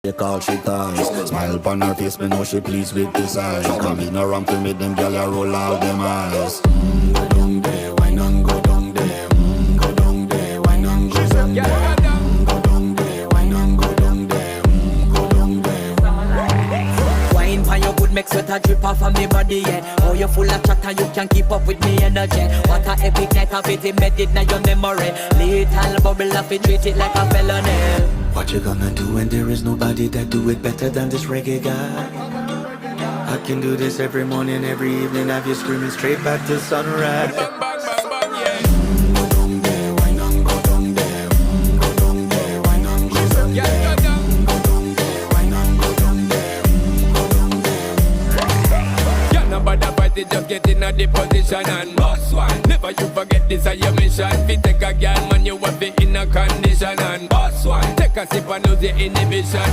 They call she ties. Smile upon her face, me know she pleased with this eyes. Come in around to make them gyal a roll out them eyes. Go down there, why not go down there? Go down there, why not go down there? Go down there, why not go down there? Go down there. Wine for your good, make sweat a drip off of me body, yeah. Oh, you full of chatter, you can keep up with me energy. What a epic night of it, embedded in your memory. Little bubble of it, treat it like a felony. What you gonna do when there is nobody that do it better than this reggae guy? I can do this every morning, every evening, have you screaming straight back to sunrise. Go down there, why not go down there? Go down there, why not go down there? Go down there, why not go down there? Go down there. Yeah, nobody fight it, just get in a the position and boss one. Never you forget this is your mission. Fi take a girl, man, you have it in a condition and boss one. Take a sip and lose the inhibition.